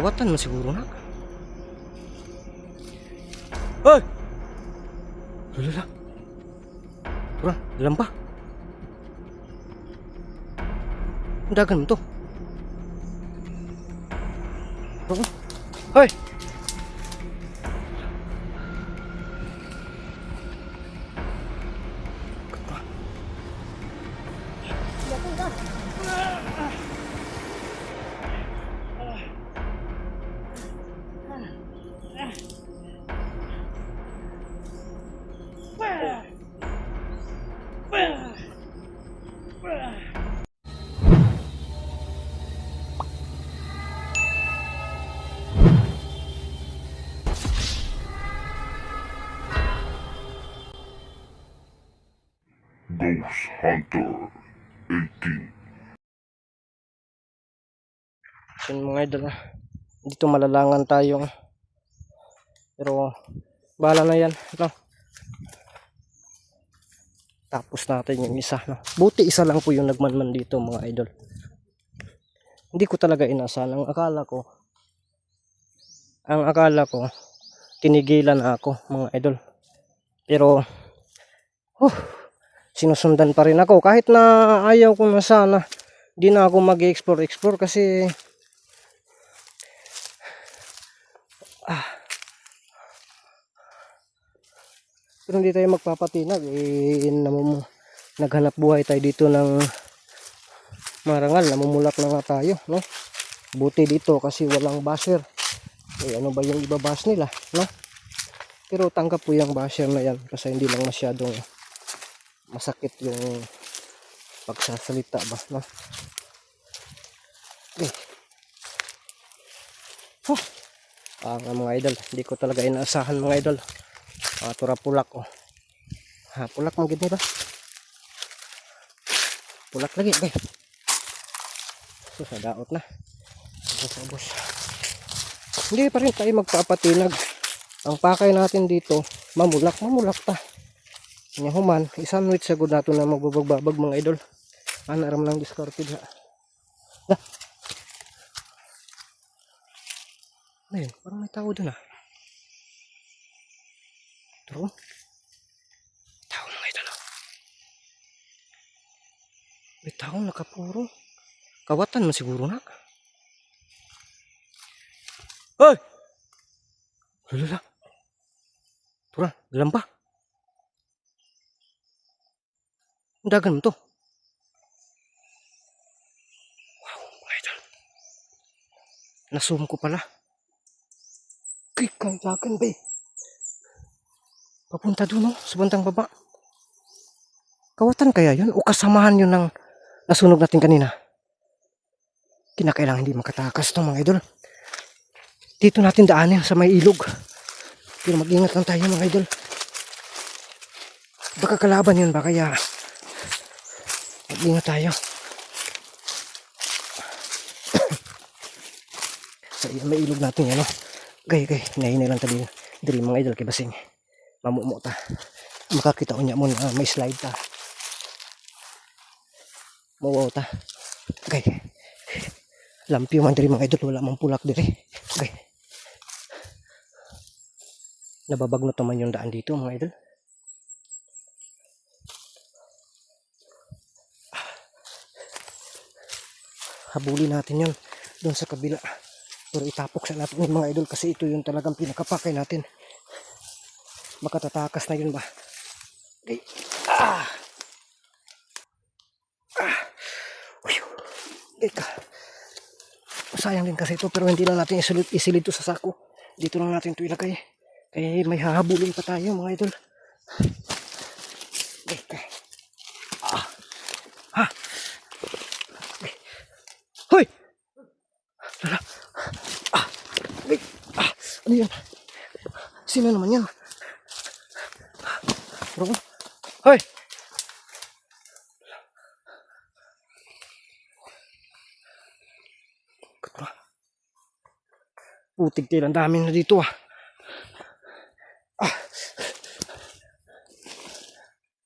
Kawatan mo siguro na. Hoy! Lala. Tura, dalam pa. Ang dagan mo to. Hoy! Ghost Hunter 18. So mga idol, dito malalangan tayo. Pero bahala na yan. No? Tapos natin yung isa. No? Buti isa lang po yung nagmanman dito mga idol. Hindi ko talaga inasahan. Ang akala ko tinigilan ako mga idol. Pero sinusundan pa rin ako. Kahit na ayaw ko na sana, di na ako mag-explore kasi pero hindi tayo magpapatinag. Naghanap buhay tayo dito ng marangal. Namumulak na nga tayo. No? Buti dito kasi walang basher. Ano ba yung ibabas nila? No? Pero tanggap po yung basher na yan kasi hindi lang masyadong masakit yung pagsasalita ba, no? Okay. Mga idol, hindi ko talaga inaasahan mga idol. Tura pulak oh. Pulak mo gid ni ba? Pulak lagi, okay. So sa daot na. Bos. Hindi pa rin tayo magpapatinag. Ang pakay natin dito, mamulak ta. Nya human, i-sandwich sa gud nato na magbabagbabag mga idol. Anaram lang discarded ha. Ayun, parang may tao doon ah. Turo. Tao mga idol ah. May tao nakapuro. Kawatan mo siguro na. Hoy! Lala. Tura, dalam pa. Ang dagan mo to. Wow, mga idol. Nasum ko pala. Kikang dagan ba eh. Papunta doon no, sa bantang baba. Kawatan kaya yun? O kasamahan yun ng nasunog natin kanina? Kinakailangan hindi makatakas to mga idol. Dito natin daanin sa may ilog. Pero mag-ingat lang tayo mga idol. Baka kalaban yun ba kaya mag-ingat tayo. Sa may ilog natin yan no. Gay, hinahinay lang tayo diri mga idol kay basing mamumo ta. Makakita ko niya mo na may slide ta. Mawaw ta. Gay. Lampyo man diri mga idol, wala mang pulak diri. Gay. Nababagnot naman yung daan dito mga idol. Habulin natin yun doon sa kabila. Pero itapok sa natin yung mga idol kasi ito yung talagang pinakapakay natin. Makatatakas na yun ba? Okay. Ika. Sayang din kasi ito pero hindi lang natin isilid ito sa sako. Dito lang natin ito ilagay. Eh may hahabulin pa tayo mga idol. Ika. Hoy! Lala. Ano yan? Sino naman yan? Bro? Hoy! Putig tayo, ang dami na dito ah.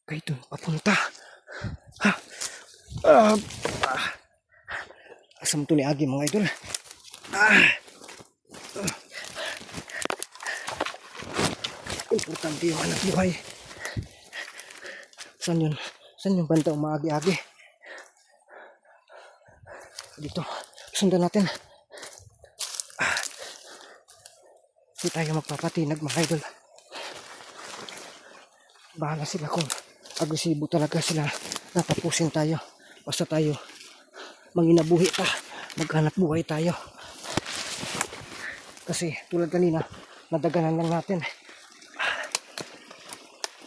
Kaya doon papunta. Asam to ni Agi mga idol. Importante yung anak buhay. Saan yun? Saan yung banda umaagi-agi? Dito. Sundan natin. Hindi tayo magpapatinag mga idol. Bahala sila kung agresibo talaga sila. Natapusin tayo. Basta tayo manginabuhi pa. Maghanap buhay tayo. Kasi tulad kanina, nadaganan lang natin.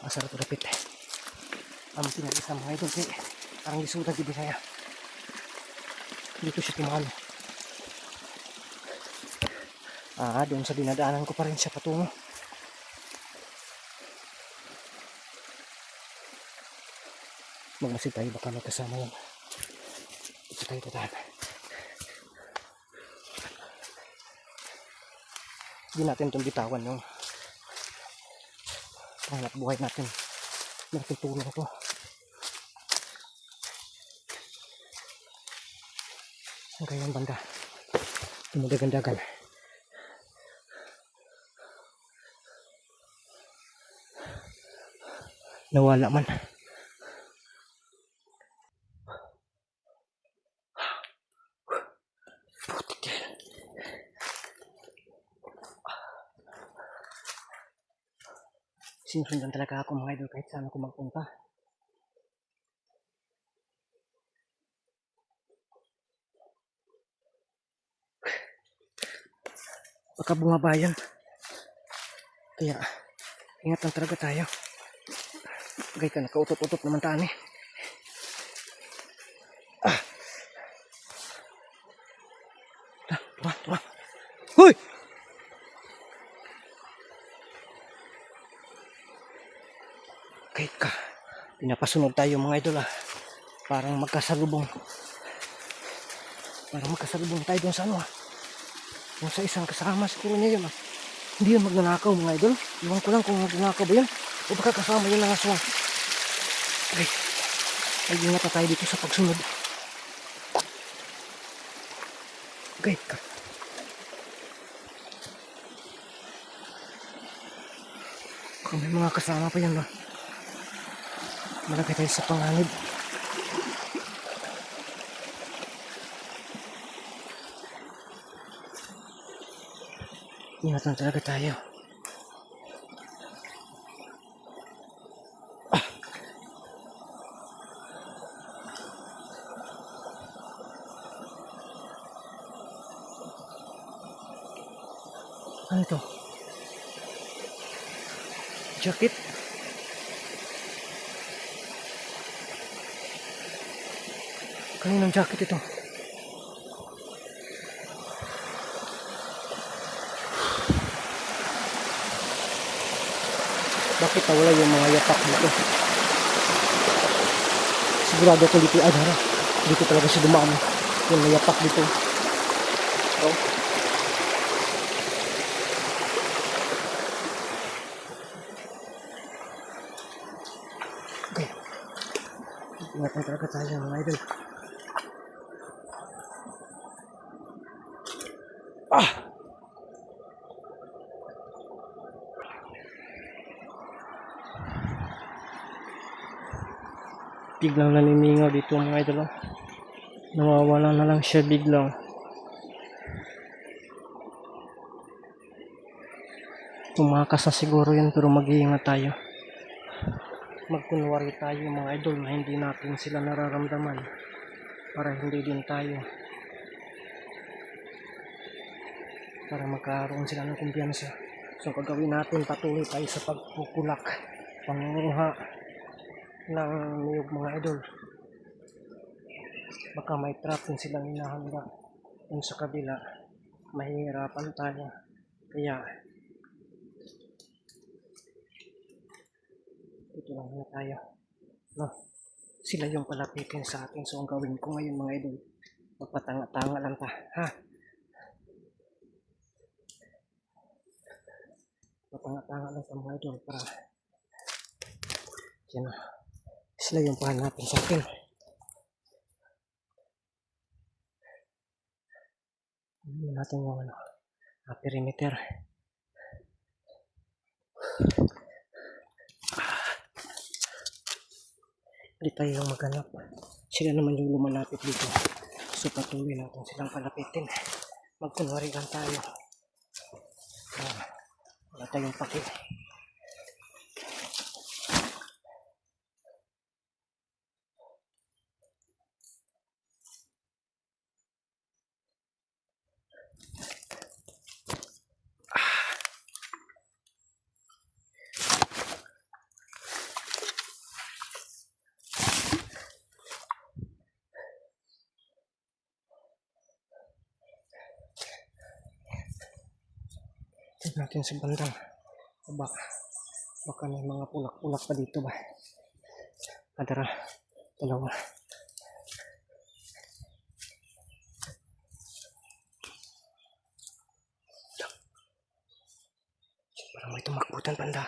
Masarap rapit. Ang pinag-isa mga idol kay parang lisuda di Bisaya. Dito siya tumalo. Doon sa dinadaanan ko pa rin siya patungo. Magmasid tayo, baka magkasama yan. Ito tayo tatahan. Hindi natin itong bitawan yung hanap buhay natin. Malaking tulong ito. Ang kayang banda. Tumadagandagan. Nawala man. Sinusundan talaga ako mga idol kahit saan ako magpunta. Baka bumaba yan. Kaya ingat lang talaga tayo. Gay ka, nakautot-utot naman taan eh. Tuwa. Hoy! Gay ka. Pinapasunod tayo mga idol ah. Parang magkasalubong tayo dun sa ano ah. Yung sa isang kasama siguro niya yun ah. Hindi yun magnanakaw mga idol. Iwan ko lang kung magnanakaw ba yun. O baka kasama yun lang aswang. Okay. Ay ingat na tayo dito sa pagsunod. Okay ka. Kung may mga kasama pa yan no. Malaki tayo sa panganib. Ingat lang talaga tayo. Ano ito? Jacket? Kaninang jacket ito? Bakit nawala yung mga yapak dito? Sigurado ko dito ay dara. Dito talaga siya dumaan. Yung mga yapak dito. Oh. Okay. Ingat na talaga tayo mga idol. Biglang naniningaw dito mga idol. Nawawala na lang siya biglang. Tumakas na siguro yun pero mag-iingat tayo. Magkunwari tayo mga idol na hindi natin sila nararamdaman para hindi din tayo para magkaroon sila ng kumpiyansa. So gagawin natin, patuloy tayo sa pagkukulak, pangunguha ng niyog mga idol. Baka may trap din silang hinahanda dun sa kabila, mahihirapan tayo. Kaya ito lang na tayo no? Sila yung palapitin sa atin. So ang gawin ko ngayon mga idol, magpatanga-tanga lang ta ha. Patanga-tanga lang sa mga idol para yan, sila yung pahanapin sa atin. Hindi natin yung perimeter. Hindi tayo yung maghanap. Sila naman yung lumalapit dito. So patuloy natin silang palapitin. Magkunwari lang tayo. Wala tayong paki. Tignan natin sa bandang baba. Baka may mga pulak-pulak pa dito ba. Adara. Dalawa. Parang may tumakbutan banda.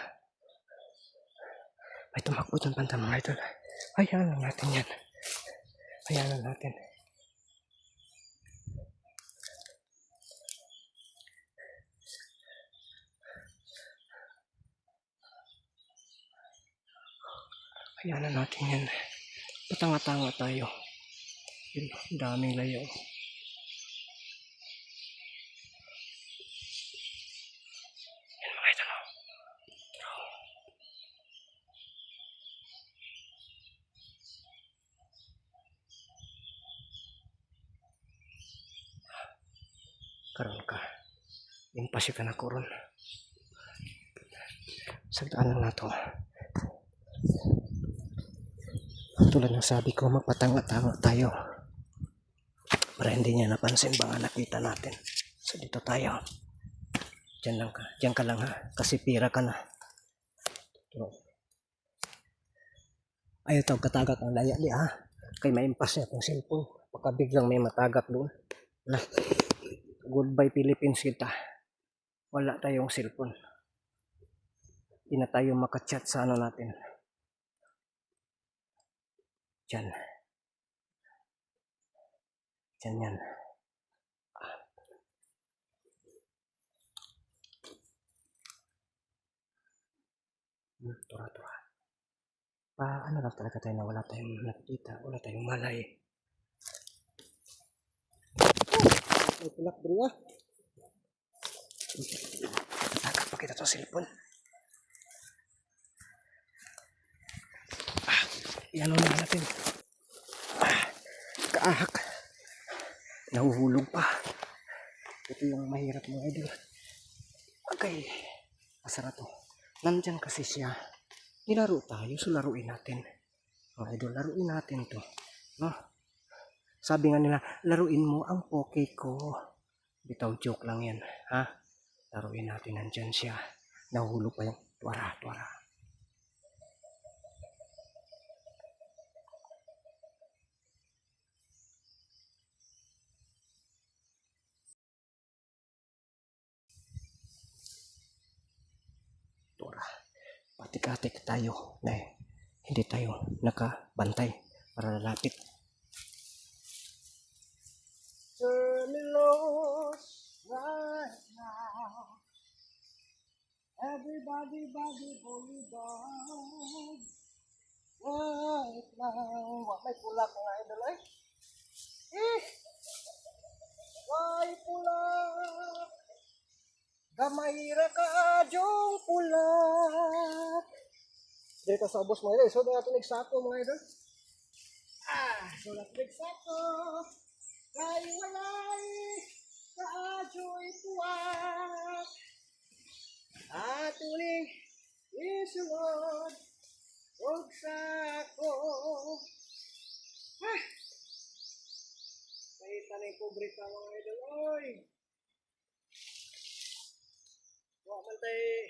May tumakbutan banda mga idol. Hayaan lang natin yan. Hayaan lang natin. Hayaan na natin yan. Patanga-tanga tayo. Yun, daming layo. Yan mga idol. Karoon ka. Impasya ka na ko ron. Sagdaan lang na to. Tulad ng sabi ko, magpatanga-tanga tayo. Para hindi niya napansin baka nakita natin. So dito tayo. Diyan lang ka. Diyan ka lang ha. Kasi pira ka na. Ayaw tawag katagak ang laya di ha. Kay may impasya itong cellphone. Baka biglang may matagak doon. Na. Goodbye Philippines kita. Wala tayong cellphone. Hindi na tayo makachat sa ano natin. Diyan. Diyan yan. Tura-tura. Ano lang talaga tayo na wala tayong nakikita. Wala tayong malay. May tulak bro ah. Tatagak pa kita itong cellphone. Yan na natin. Kaahak. Nahuhulog pa. Ito yung mahirap mga idol. Okay. Masarap to. Nandyan kasi siya. Nilaro tayo. So laruin natin. Mga idol, laruin natin to. No? Sabi nga nila, laruin mo ang poke ko. Bitaw joke lang yan. Ha? Laruin natin. Nandyan siya. Nahuhulog pa yung tuwara. Patik-atik tayo na hindi tayo nakabantay para lalapit. Turn me loose right now. Everybody bully dog. Right now. May pulak mga idol ay. May pulak. Gamayra ka adyong pulak. Dito sa ubos mga idol. So natin nagsako mga idol. So natin nagsako. Kay walay kaadyo'y puwak. Atuling isulod og sako. May tanay pobre ka mga idol. Oy! Huwag man tayo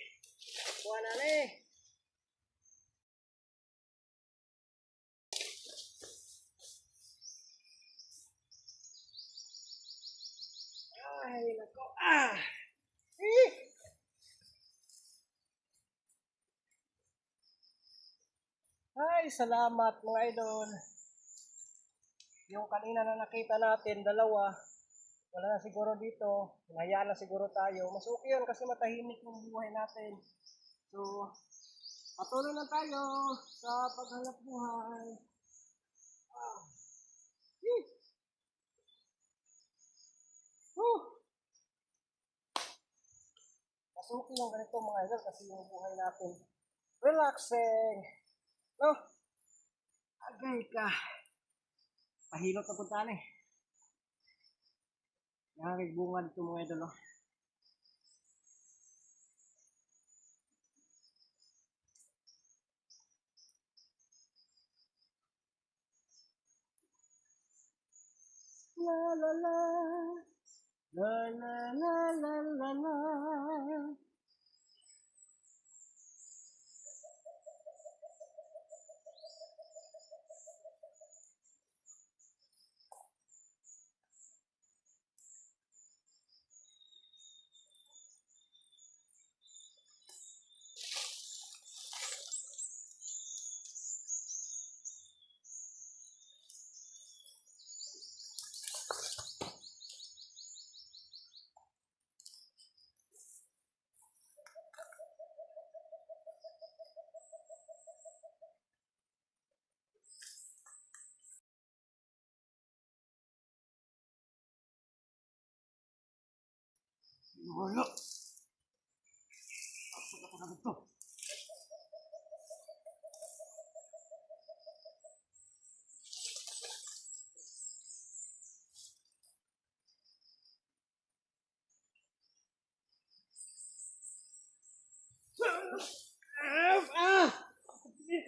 kuha na ni. Ay, nako. Ay, salamat mga idol. Yung kanina na nakita natin, dalawa, wala na siguro dito. Hinayaan na siguro tayo. Mas okay yun kasi matahimik yung buhay natin. So, Patuloy lang tayo sa paghanap buhay. Ah. Eh. Masuki yung ganito mga idol kasi yung buhay natin relaxing. No? Agay ka. Pahilot na punta eh. Nakakig bunga dito mga idol. No? La la la. La la la la la la. Wala. Pasok ako na dito.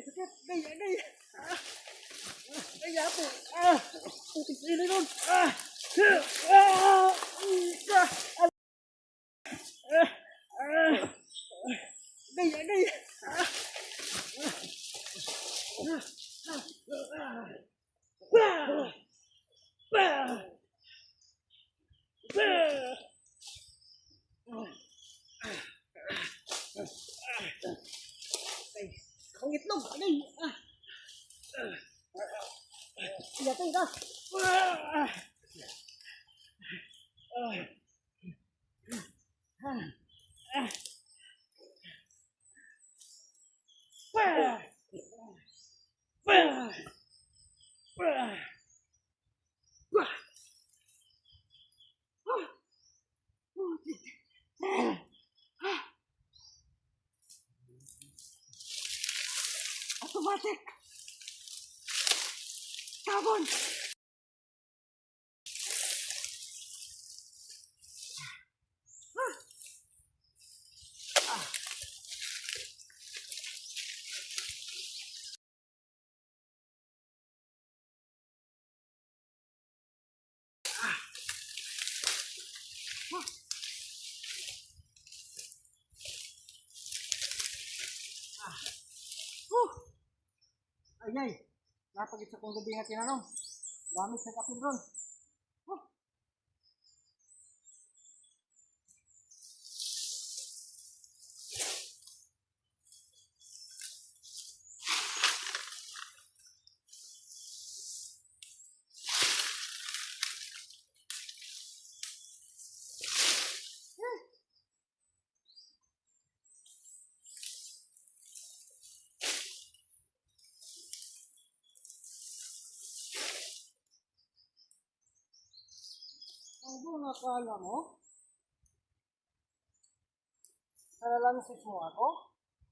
Sakit. Day. Ay, apo. Putik sili nun. Day. Ang itlog. Day. Yatay ka. Automatic. Carbon. Ay. Napagit sa kong gabi nga tinanong. Gamit sa kapin ron. Ano nakala mo? Nalalansis mo ako?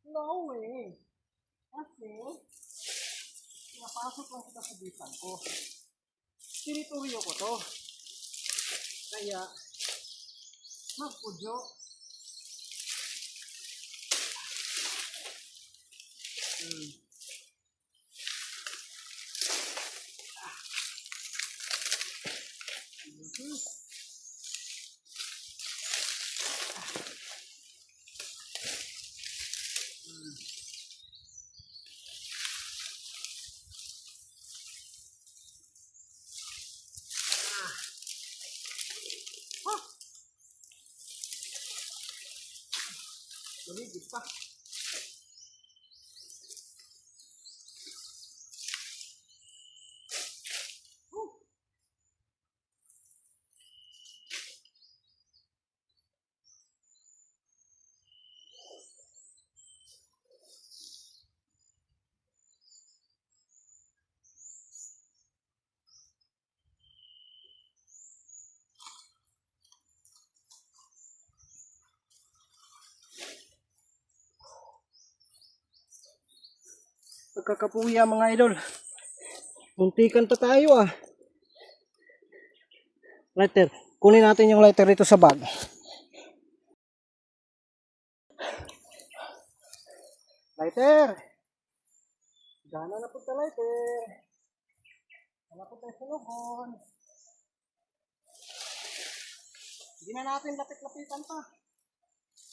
No way. Kasi, napasok lang kita sa bisan ko. Teritoryo ko to. Kaya, magpudyo. Lumigit pa. magkakapuya mga idol. Muntikan pa tayo ah. Lighter. Kunin natin yung lighter dito sa bag. Lighter. Gana na po ta lighter. Gana po tayo sunugon. Hindi na natin lapit-lapitan pa.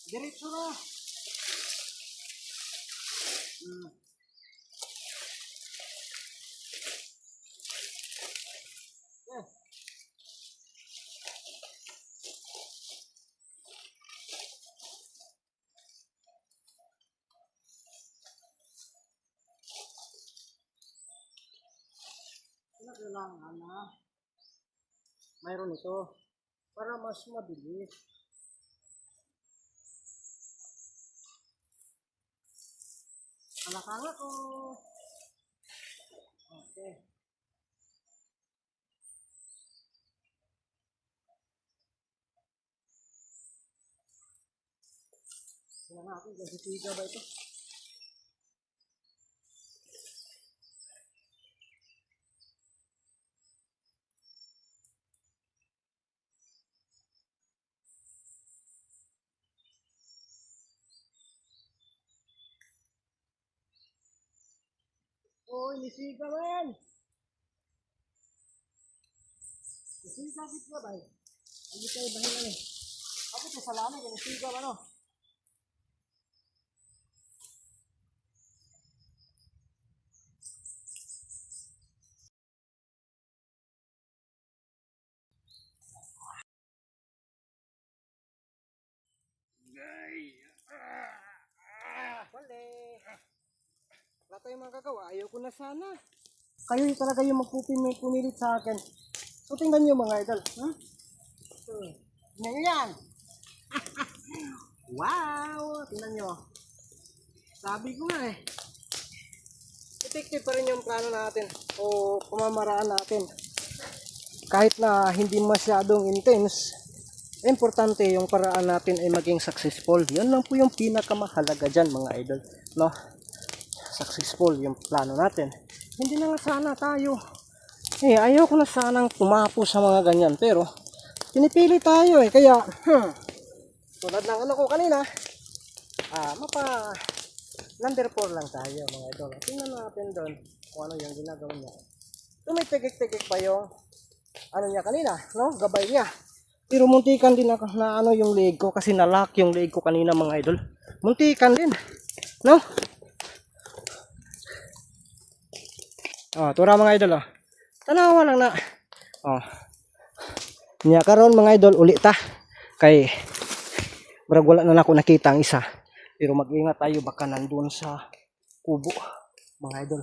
Diretso na. Kailangan na mayroon ito para mas mabilis. Alakala ko. Okay. Kailangan natin kasi tiga ba ito? Oy, nisiga man! Nisiga bit na ba? Hindi tayo bahin eh. Ako ito sa lana, nisiga man oh. Wale. Wala tayong magagawa. Ayaw ko na sana. Kayo talaga yung pumilit sa akin. So tingnan nyo mga idol. Huh? Tingnan nyo yan. Wow! Tingnan nyo. Sabi ko nga eh. Effective pa rin yung plano natin. O pamamaraan natin. Kahit na hindi masyadong intense. Importante yung paraan natin ay maging successful. Yan lang po yung pinakamahalaga dyan mga idol. No? Successful yung plano natin. Hindi na nga sana tayo. Ayaw ko na sanang tumapo sa mga ganyan. Pero, pinipili tayo eh. Kaya, tulad ng ano ko kanina, number 4 lang tayo mga idol. Tingnan natin doon kung ano yung ginagawa niya. Tumitigik-tigik pa yung ano niya kanina, no? Gabay niya. Pero muntikan din na ano yung leg ko kasi nalock yung leg ko kanina mga idol. Muntikan din, no? Tura mga idol Tanawa lang na. Nya karon mga idol uli ta. Kay brag wala na ako nakita ang isa. Pero mag-ingat tayo baka nandun sa kubo mga idol.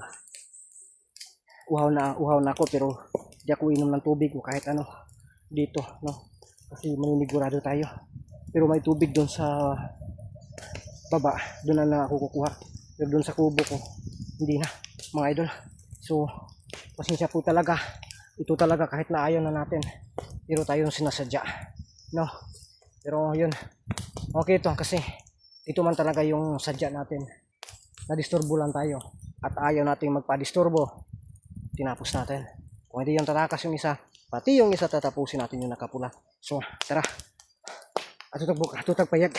Uhaw na ako pero di ako inom ng tubig o kahit ano dito, no? Kasi maninigurado tayo. Pero may tubig doon sa baba, doon na ako kukuha. Pero doon sa kubo ko hindi na mga idol. So pasensya po talaga. Ito talaga kahit na ayaw na natin. Pero tayo yung sinasadya, no? Pero yun, okay ito kasi ito man talaga yung sadya natin. Na-disturbo lang tayo at ayaw natin magpa-disturbo. Tinapos natin. Kung hindi yung tatakas yung isa, pati yung isa tatapusin natin yung nakapula. So tara, atutag payag.